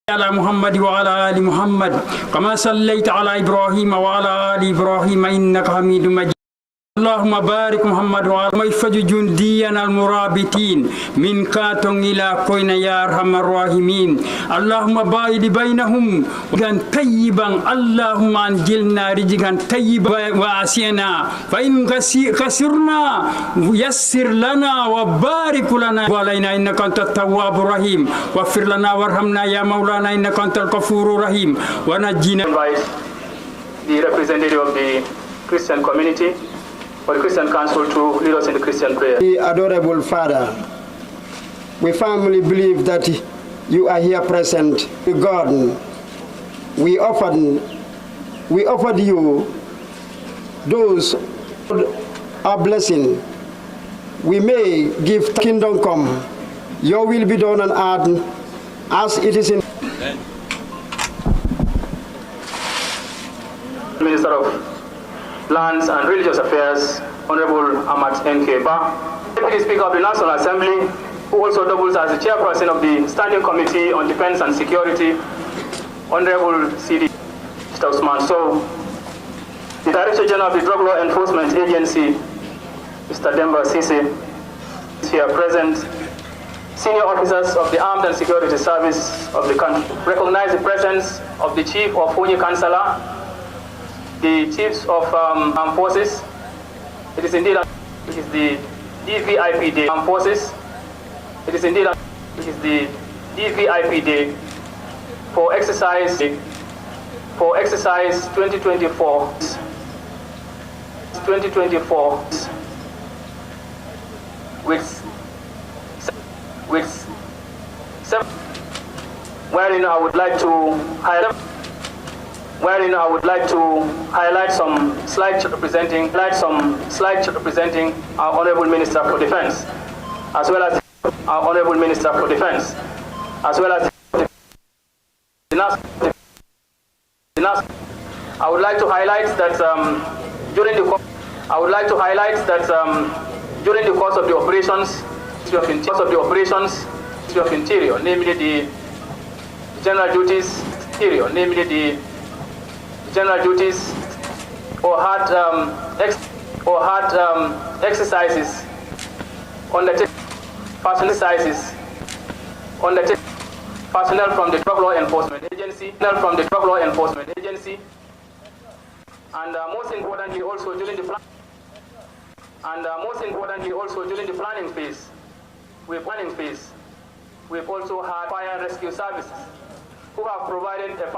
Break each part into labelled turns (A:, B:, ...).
A: على محمد وعلى آل محمد كما صليت على إبراهيم وعلى آل إبراهيم إنك حميد مجيد اللهم بارك محمد وعلى يفج جندينا المرابطين من كاتون إلى كوين يا أرحم الراحمين اللهم باعد بينهم رزقا طيبا اللهم أنجلنا رزقا طيبا واسعنا فإن خسرنا يسر لنا وبارك لنا علينا إنك أنت التواب الرحيم واغفر لنا وارحمنا يا مولانا إنك أنت الغفور الرحيم ونجينا.
B: The representative of the Christian community for the Christian Council to lead us in the Christian prayer.
C: Adorable Father, we firmly believe that you are here present. God, we offered you those our blessing. We may give kingdom come. Your will be done on earth as it is in.
B: Minister of Lands and Religious Affairs, Honorable Ahmad N.K. Ba, Deputy Speaker of the National Assembly, who also doubles as the Chairperson of the Standing Committee on Defense and Security, Honorable C.D. Mr. Usman So, the Director General of the Drug Law Enforcement Agency, Mr. Demba Sisi, is here present. Senior officers of the Armed and Security Service of the country recognize the presence of the Chief of Kansala, the chiefs of armed forces. It is indeed the DVIP Day armed forces. It is indeed the DVIP Day for exercise 2024 with seven, wherein I would like to highlight some slides representing our Honorable Minister for Defense, as well as our Honorable Minister for Defense, as well as I would like to highlight that during the course of the operations of Interior, namely the general duties, or hard exercises undertaken personnel from the Drug Law Enforcement Agency, and most importantly also during the planning phase, we've also had fire rescue services who have provided a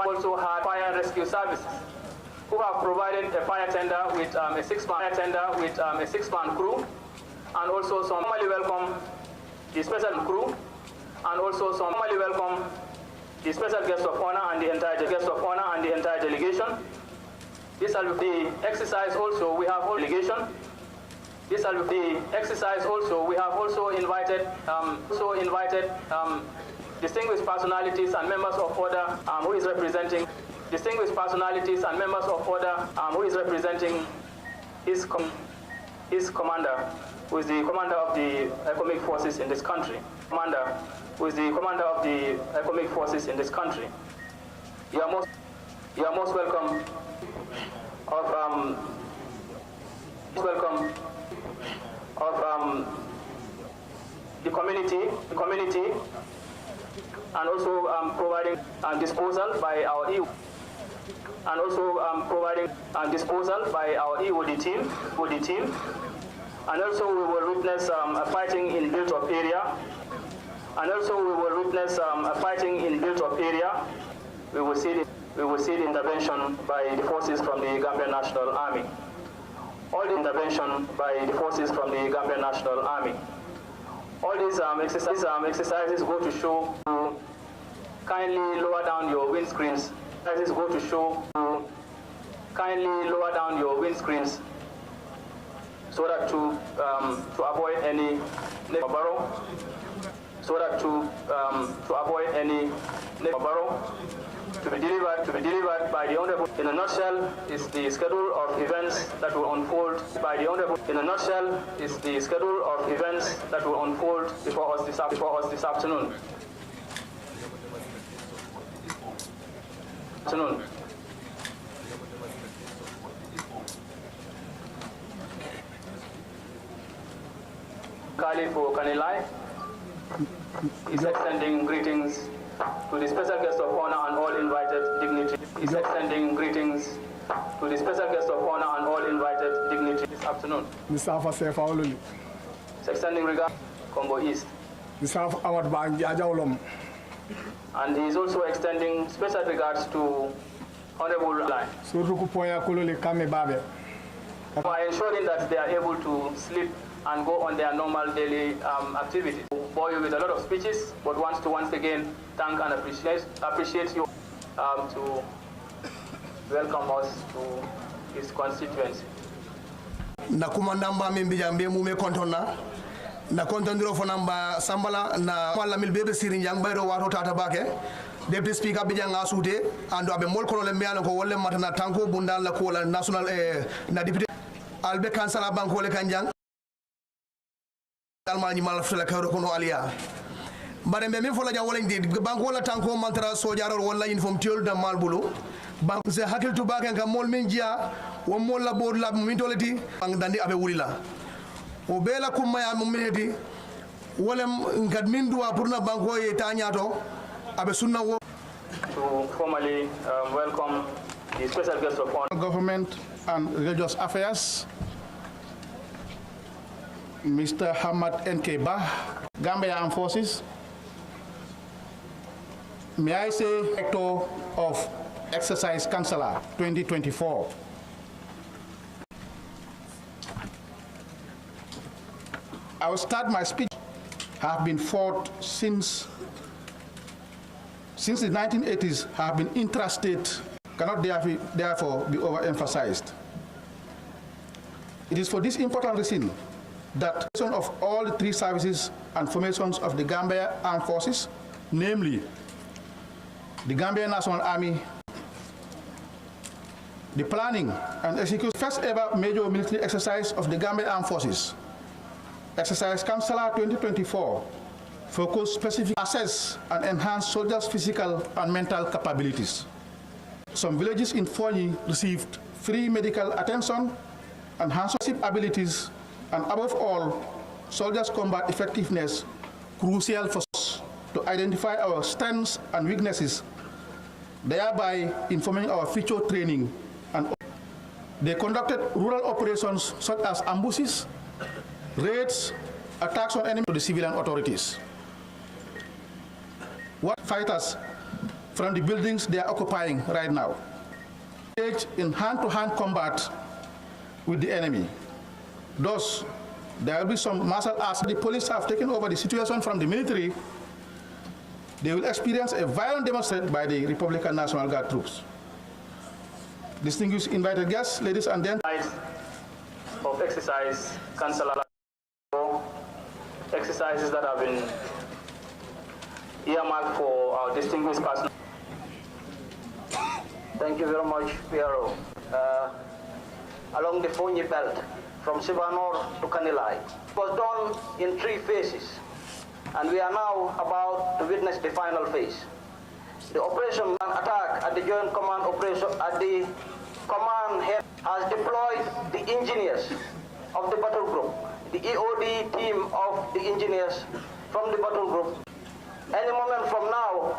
B: fire tender with a six-man crew, and also some formally welcome the special crew, and also some formally welcome the special guest of honor and the entire delegation. This will be the exercise also. We have invited distinguished personalities and members of order who is representing his commander, who is the commander of the economic forces in this country. You are most welcome of the community, and also providing disposal by our EU, EOD team, and also we will witness fighting in built-up area. We will see the intervention by the forces from the Gambia National Army. All these exercises go to show to kindly lower down your windscreens. So that to avoid any to be delivered by the Honorable. In a nutshell, is the schedule of events that will unfold by the Honorable. Before us this afternoon. Afternoon. Kalifu Kanilai is extending greetings to the special guest of honor and all invited dignitaries. Is extending greetings to the special guest of honor and all invited dignitaries this afternoon.
D: Mr. Sefa Oluli.
B: Is extending regards Combo East.
D: Mr. Awad Bangi Ajawlom.
B: And he is also extending special regards to Honorable Line.
D: Suruku Poya Kululi Kame Babe.
B: By ensuring that they are able to sleep and go on their normal daily activities. Bore you with a lot of speeches, but wants to once again thank and appreciate you to welcome us to his constituency.
E: Na kumandamba mbijambe mume kontona na kontondiro fonamba sambala na wala mil bebe sirin jang bayro wato tata bake deputy speaker bijanga sute ando abe mol kono le miano ko wolle matana tanko bundal la ko la national na député albe kansala banko le kanjang alma ni mal fela kawro kono aliya bare be min fola ja wolen de banko la tanko mantra so jarol wala uniform tiol da malbulu bank se hakil to baken kam mol min jia wo mol la bod la min toleti bang dandi abe wulila o bela kumma ya mineti wolem ngad min duwa pour na banko e tañato abe sunna wo
B: to formally welcome the special guest of honor,
D: Government and Religious Affairs, Mr. Hamad N.K. Bah, Gambia Armed Forces. May I say, Director of Exercise Kansala 2024. I will start my speech. Have been fought since the 1980s, have been intrastate, cannot therefore be overemphasized. It is for this important reason that of all the three services and formations of the Gambia Armed Forces, namely the Gambia National Army, the planning and execution first ever major military exercise of the Gambia Armed Forces, Exercise Kansala 2024, focus specific assess and enhance soldiers' physical and mental capabilities. Some villages in Fonyi received free medical attention, enhanced abilities, and above all, soldiers' combat effectiveness, crucial for us to identify our strengths and weaknesses, thereby informing our future training. And they conducted rural operations such as ambushes, raids, attacks on enemy to the civilian authorities. What fighters from the buildings they are occupying right now engage in hand-to-hand combat with the enemy. Thus, there will be some martial arts. The police have taken over the situation from the military. They will experience a violent demonstration by the Republican National Guard troops. Distinguished invited guests, ladies and gentlemen.
B: Of exercise, Kansala, exercises that have been earmarked for our distinguished personnel.
F: Thank you very much, Piero. Along the Fonyi belt, from Sibanor to Kanilai. It was done in 3 phases, and we are now about to witness the final phase. The operation and attack at the Joint Command Operation at the command head has deployed the engineers of the battle group, the EOD team of the engineers from the battle group. Any moment from now,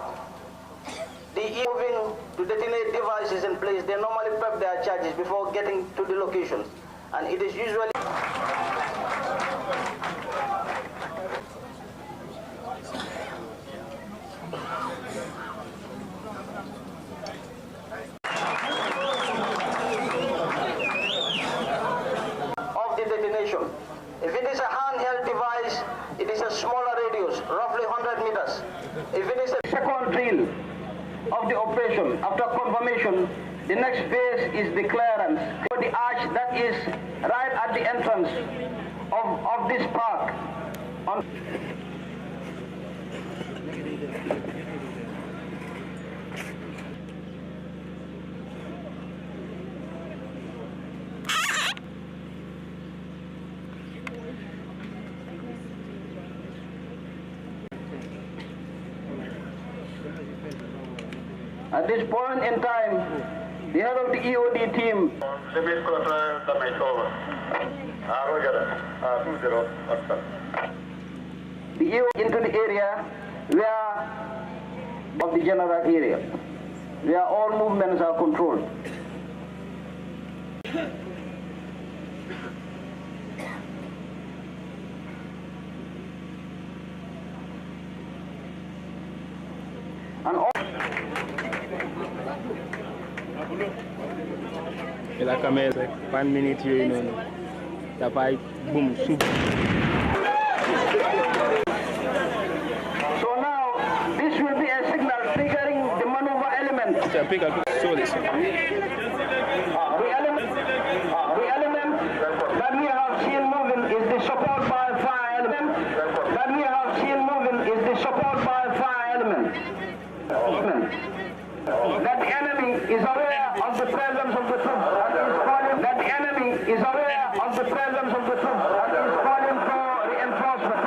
F: the moving to detonate devices in place, they normally prep their charges before getting to the locations. And it is usually of the detonation. If it is a handheld device, it is a smaller radius, roughly 100 meters. If it is a second drill of the operation, after confirmation, the next phase is the clearance for the arch that is right at the entrance of this park. At this point in time, the head of the EOD team. The EOD into the area of the general area, where all movements are controlled. And all
G: la caméra 1 minute yooyu noonu dafay boom sub.
F: So now this will be a signal triggering the maneuver element.
G: The
F: element that we have seen moving is the support by fire element. That we have seen moving is the support by fire element. That the enemy is aware of the presence of the troops and is calling. That the enemy is aware of the presence of the troops and is calling for reinforcement.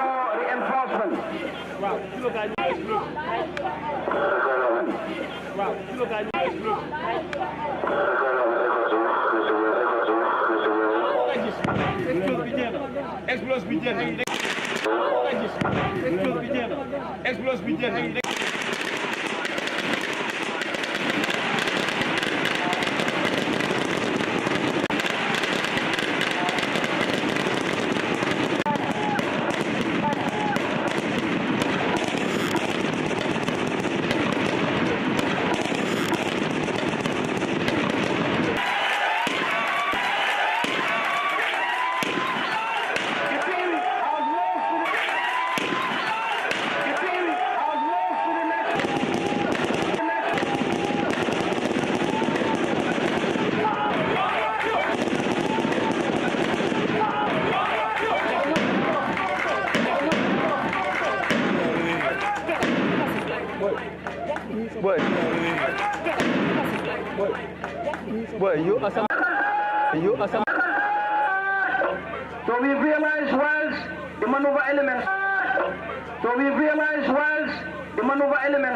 F: So we realize whilst the maneuver elements.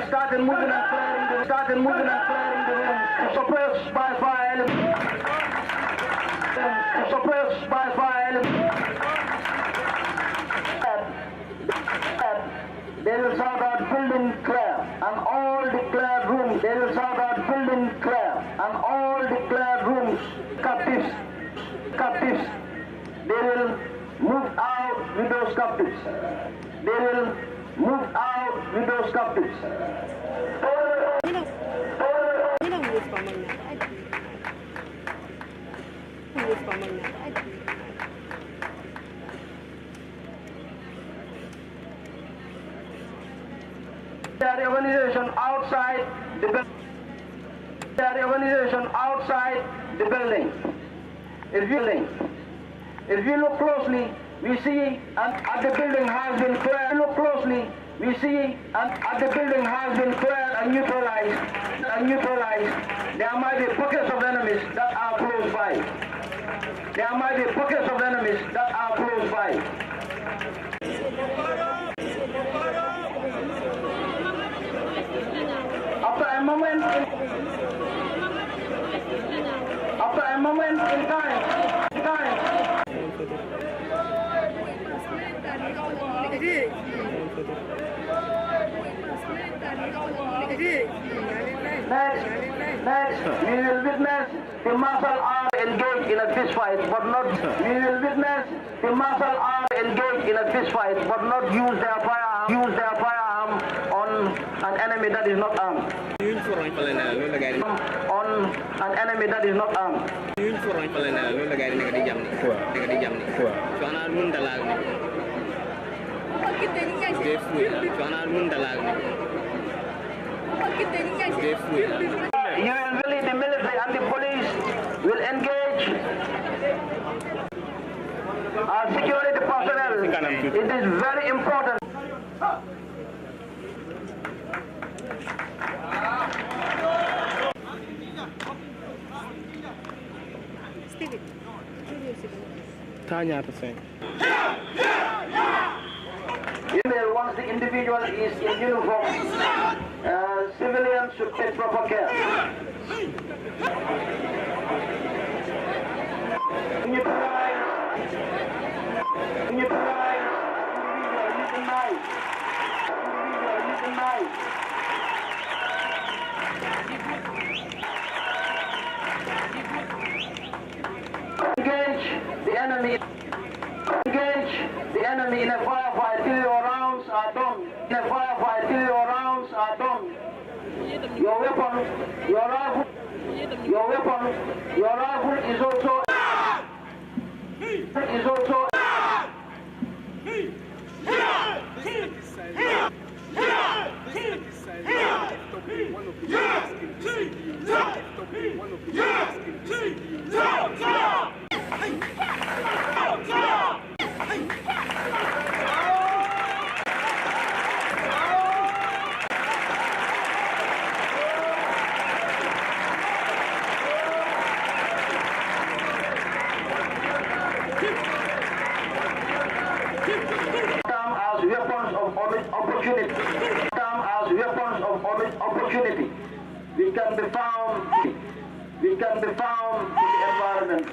F: Started moving and clearing the room to suppress by fire elements. They will shout out building clear and all declared rooms. They will shout out building clear and all declared rooms. Captives. They will move out with those captives. Their organization outside the building. If you look closely, we see and the building has been cleared. And neutralized. There might be pockets of enemies that are close by. After a moment in time. Next, we will witness the martial art engaged in a fist fight, but not. Use their firearm on an enemy that is not armed. Usually the military and the police will engage our security personnel. It is very important. Once the individual is in uniform, and civilians should take proper care. Neutralize, engage the enemy. Engage the enemy in a firefight till your rounds are done. In a firefight till your rounds are done. Your weapon is also opportunity. We can be found in the environment.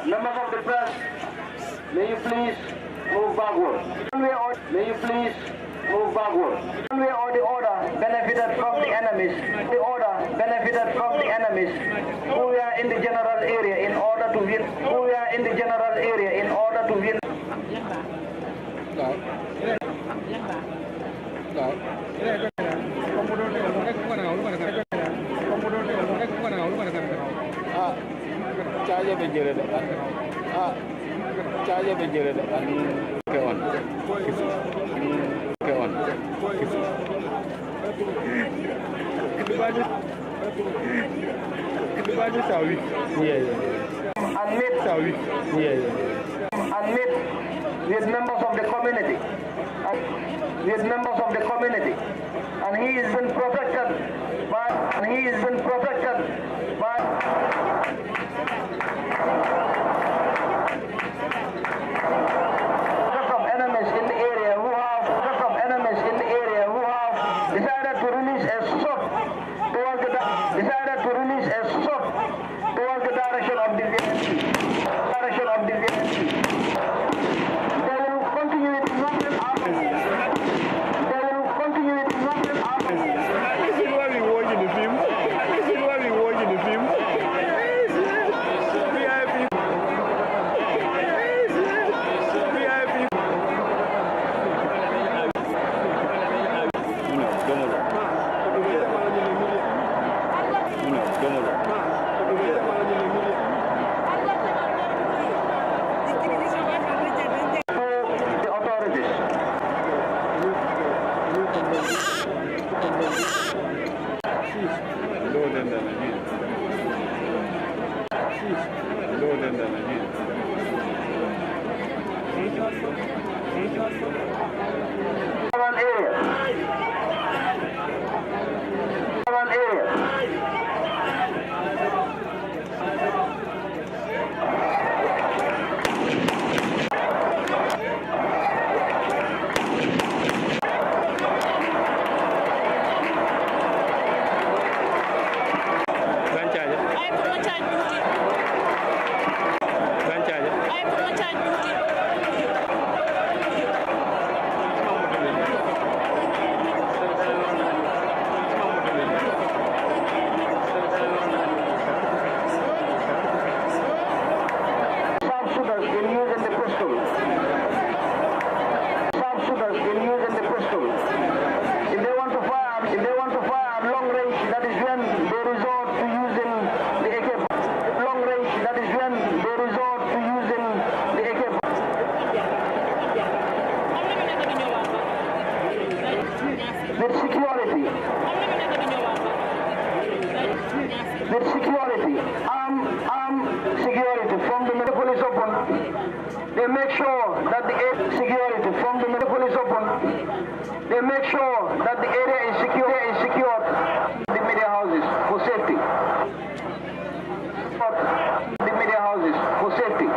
F: Members of the press, may you please move backward. May you please move backward. One way or the other benefited from the enemies. The order benefited from the enemies who were in the general area in order to win. Who were in the general area in order to win.
G: Charge benjere depan. Charge benjere depan. Kawan. Kawan. Kedua sawit. Iya.
F: And meet
G: sawit. Iya.
F: And meet with members of the community. With members of the community. And he has been protected by. Some enemies in the area who have decided to release a shot towards the direction of the They will continue with movement after.
G: This is why we watch in the film.
F: They make sure that the security from the police open. They make sure that the area is secure. The media houses for safety. The media houses for safety.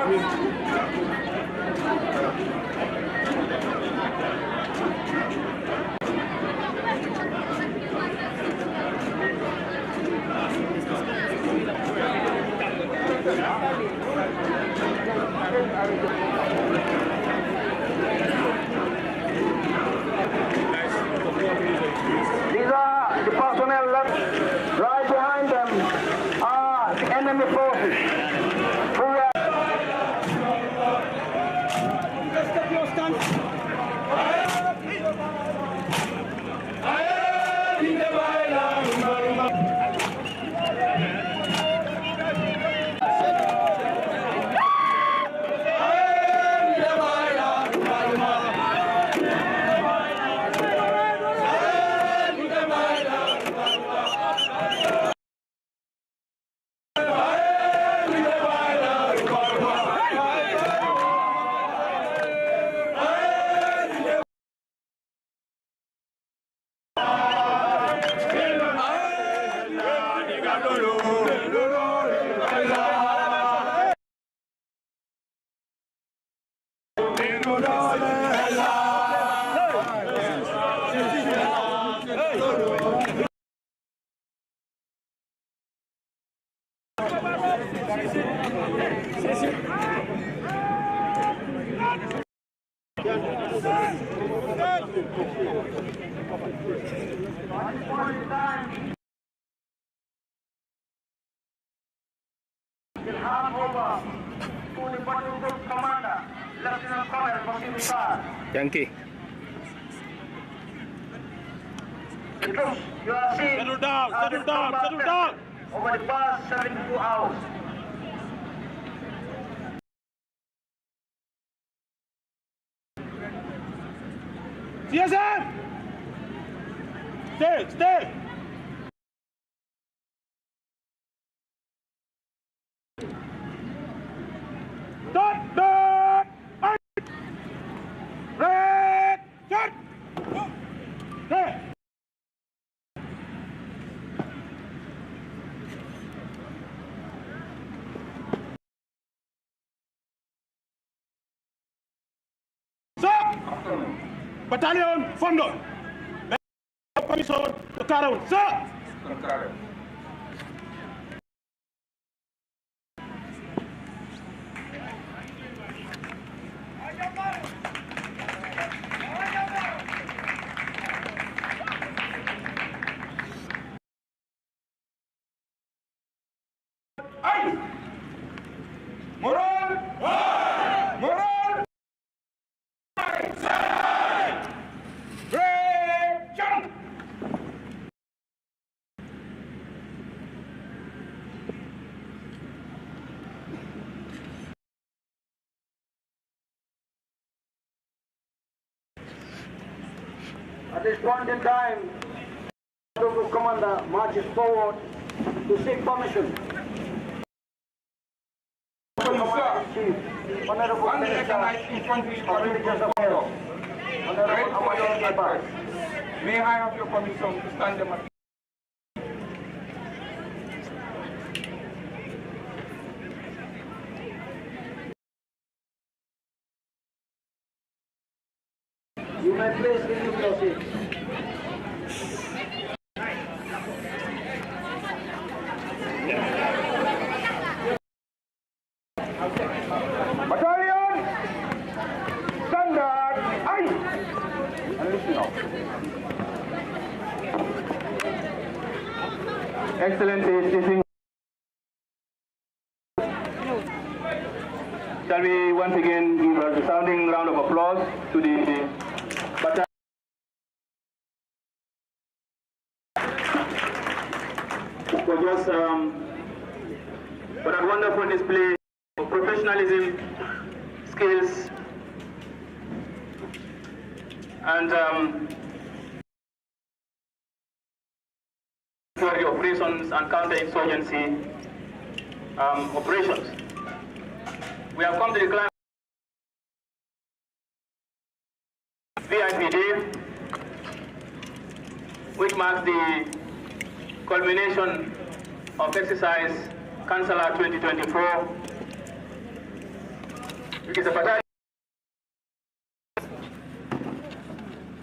F: These are the personnel left. Right behind them are the enemy forces. Who are
G: Yankee.
F: You are seeing settle down. Over the past 72 hours.
H: CSM! Stay! Dot! Red! Shot! There! Battalion, Fondo. Commission, the Caravan. Sir!
F: At this point in time, the commander marches forward to seek permission. Chief, Honorable Minister of Religious Affairs, Honorable Amadou Abbas.
H: May I have your permission to stand them at
F: You may please resume your seats.
H: Battalion! Standard! Aye! And listen now.
B: Excellencies, shall we once again give a resounding round of applause to the battalion for just for that wonderful display of professionalism, skills, and for the operations and counter-insurgency operations. We have come to the climax VIP Day, which marks the culmination of exercise Kansala 2024, which is a battalion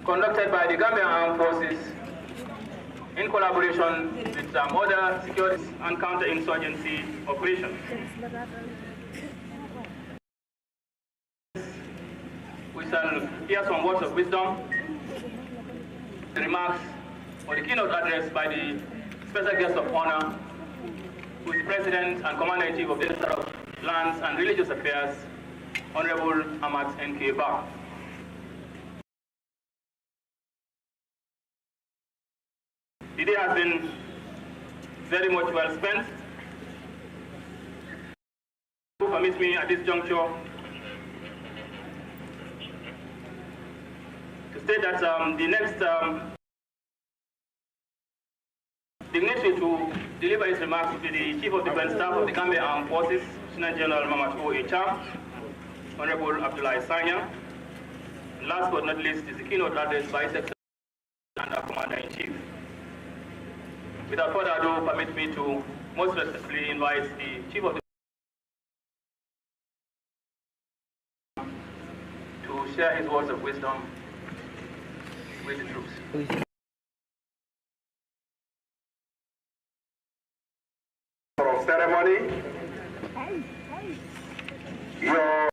B: conducted by the Gambia Armed Forces in collaboration with other security and counter-insurgency operations. We shall hear some words of wisdom, the remarks or the keynote address by the special guest of honor, who is President and Commander-in-Chief of the Minister of Lands and Religious Affairs, Honorable Ahmad N.K. Ba. The day has been very much well spent. Permit me at this juncture to state that the next dignitary to deliver his remarks will be the Chief of Defense Staff of the Gambia Armed Forces, Lieutenant General Mamat O.H.R., Honorable Abdullah Sanya. And last but not least is the keynote address by His Excellency and our Commander-in-Chief. Without further ado, permit me to most respectfully invite the Chief of the to share his words of wisdom with the troops.
I: Ceremony. Your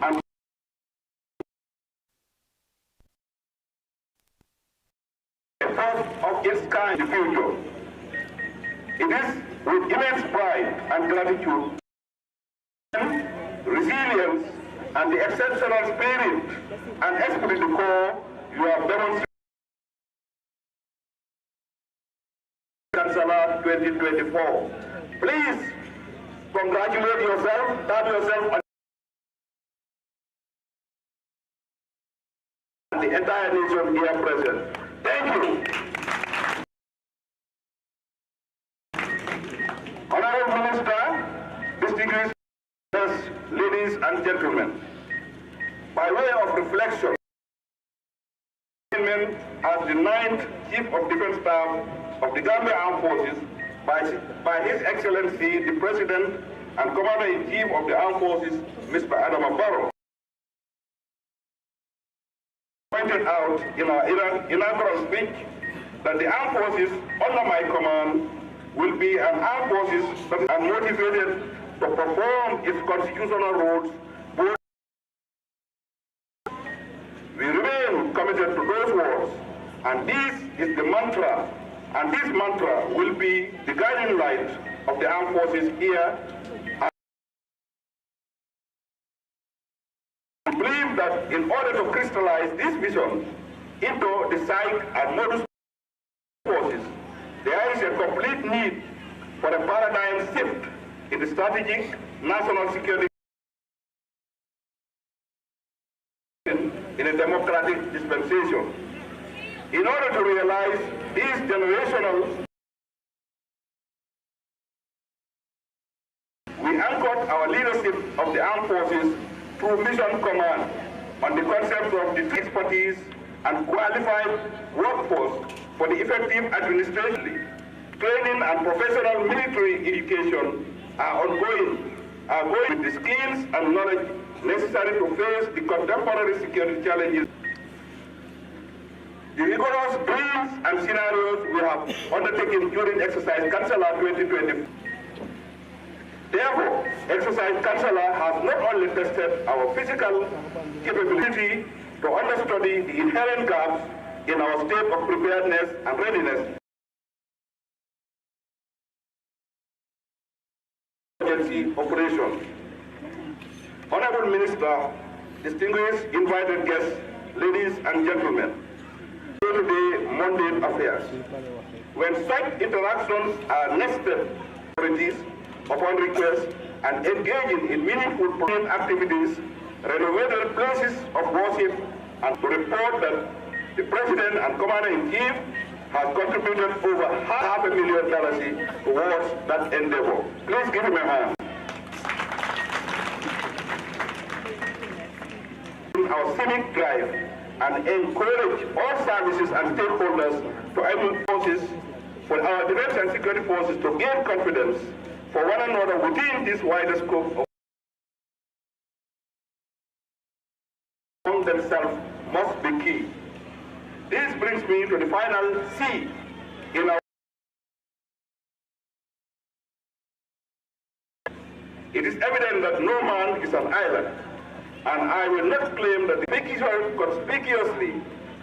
I: and of its kind in the future. It is with immense pride and gratitude, resilience, and the exceptional spirit and esprit de corps you have demonstrated Kansala 2024. Please congratulate yourself, tap yourself, and the entire nation here present. Thank you. Honorable Minister, distinguished guests, ladies and gentlemen, by way of reflection, as the 9th Chief of Defense Staff of the Gambia Armed Forces, by His Excellency the President and Commander-in-Chief of the Armed Forces, Mr. Adama Barrow, pointed out in our inaugural speech that the armed forces under my command will be an armed forces that are motivated to perform its constitutional roles. We remain committed to those words, and this is the mantra, and this mantra will be the guiding light of the armed forces here. I believe that in order to crystallize this vision into the psyche and modus forces, there is a complete need for a paradigm shift in the strategic national security in a democratic dispensation. In order to realize these generational, we anchored our leadership of the armed forces through mission command on the concept of the expertise and qualified workforce for the effective administration training and professional military education are ongoing, with the skills and knowledge necessary to face the contemporary security challenges. The rigorous drills and scenarios we have undertaken during exercise Kansala 2020. Therefore, exercise Kansala has not only tested our physical capability to understudy the inherent gaps in our state of preparedness and readiness emergency operations. Honorable Minister, distinguished invited guests, ladies and gentlemen, day-to-day mundane affairs. When such interactions are nested priorities upon request and engaging in meaningful planning activities, renovated places of worship, and to report that the President and Commander-in-Chief has contributed over $500,000 towards that endeavor. Please give him a hand. Our civic drive and encourage all services and stakeholders to able forces for our defense and security forces to gain confidence for one another within this wider scope of among themselves must be key. This brings me to the final C in our. It is evident that no man is an island, and I will not claim that conspicuously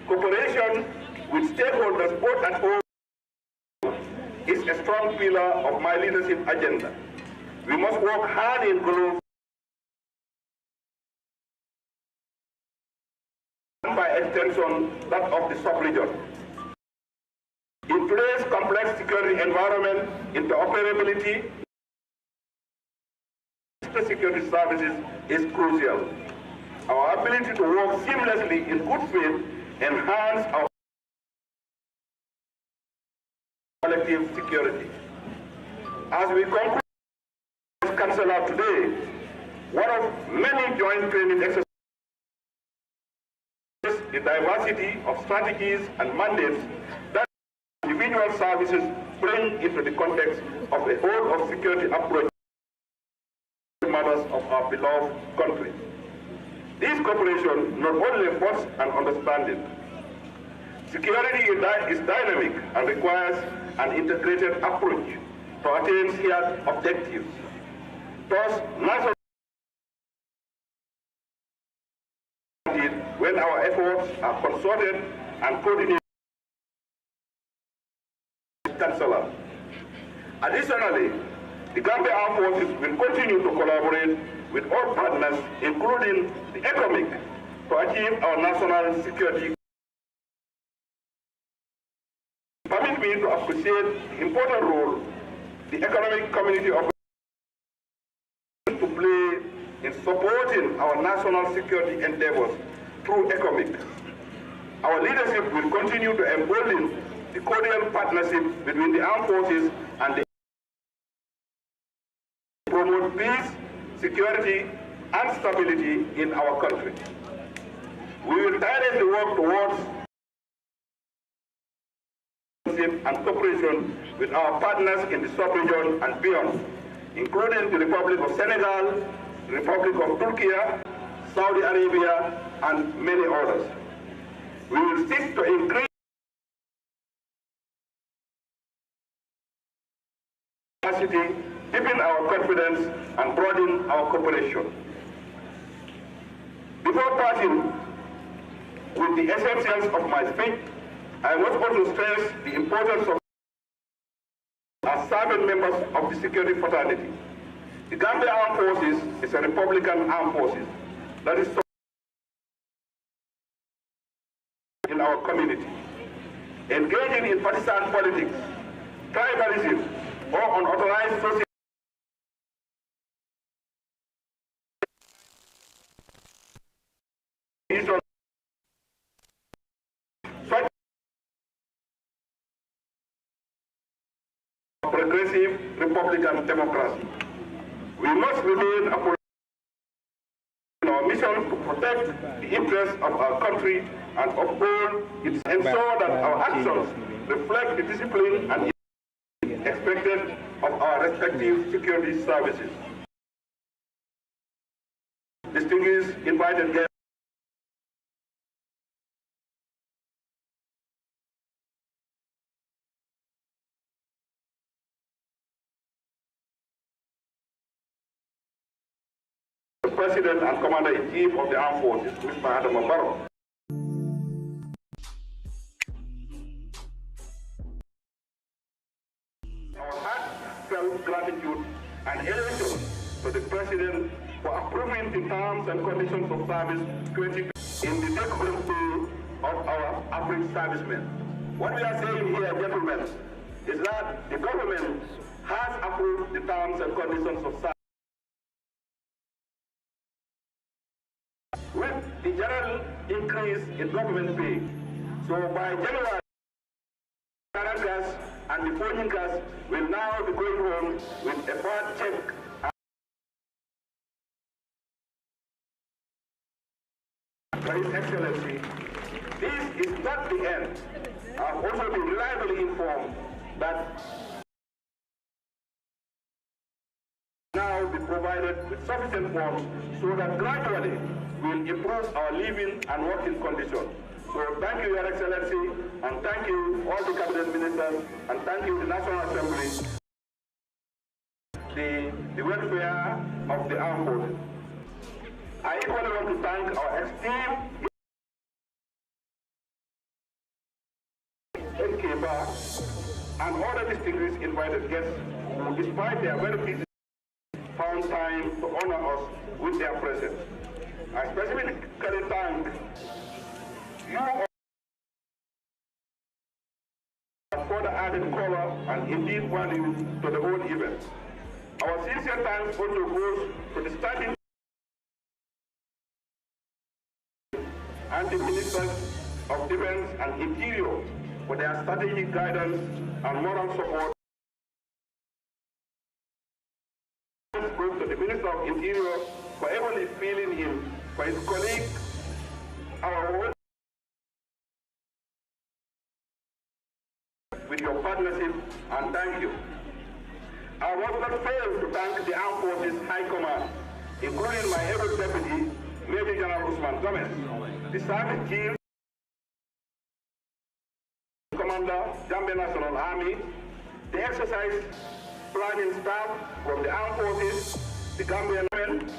I: cooperation with stakeholders both at home is a strong pillar of my leadership agenda. We must work hard in global and by extension that of the sub-region. In today's complex security environment, interoperability of security services is crucial. Our ability to work seamlessly in good faith enhance our collective security. As we conclude Kansala today, one of many joint training exercises is the diversity of strategies and mandates that individual services bring into the context of a whole of security approach to matters of our beloved country. This cooperation not only fosters an understanding. Security is dynamic and requires an integrated approach to attain shared objectives. Thus, national when our efforts are concerted and coordinated with Kansala. Additionally, the Gambia Armed Forces will continue to collaborate with all partners, including the economic, to achieve our national security. Permit me to appreciate the important role the economic community of to play in supporting our national security endeavors through economic. Our leadership will continue to embolden the cordial partnership between the armed forces and the promote peace, security, and stability in our country. We will tirelessly work towards and cooperation with our partners in the sub-region and beyond, including the Republic of Senegal, the Republic of Turkey, Saudi Arabia, and many others. We will seek to increase capacity, deepen our confidence, and broaden our cooperation. Before parting with the essentials of my speech, I want to stress the importance of as serving members of the security fraternity. The Gambia Armed Forces is a Republican armed forces that is in our community. Engaging in partisan politics, tribalism, or unauthorized social progressive Republican democracy. We must remain upon our mission to protect the interests of our country and uphold its ensure that our actions reflect the discipline and our respective security services. Distinguished invited guests, the President and Commander-in-Chief of the Armed Forces, Mr. Adam Barrow. Our heartfelt gratitude and elevation to the President for approving the terms and conditions of service 2020 in the take-home pay of our average servicemen. What we are saying here, gentlemen, is that the government has approved the terms and conditions of service. With the general increase in government pay, so by January, current gas and the foreign gas will now be going home with a fat check. His Excellency, this is not the end. I've also been reliably informed that now be provided with sufficient funds so that gradually we'll improve our living and working conditions. So thank you, Your Excellency, and thank you all the cabinet ministers, and thank you the National Assembly, the welfare of the armed forces. I equally want to thank our esteemed NK Bar and other distinguished invited guests who, despite their very busy, found time to honor us with their presence. I specifically thank you all for the added color and indeed value to the whole event. Our sincere thanks also goes to the standing and the Ministers of Defense and Interior for their strategic guidance and moral support. Thanks goes to the Minister of Interior for everly feeling him, for his colleague, our work with your partnership, and thank you. I will not fail to thank the Armed Forces High Command, including my able deputy, Major General Usman Gomez, the Service Chief, Commander, Gambia National Army, the exercise planning staff from the Armed Forces, the Gambian government,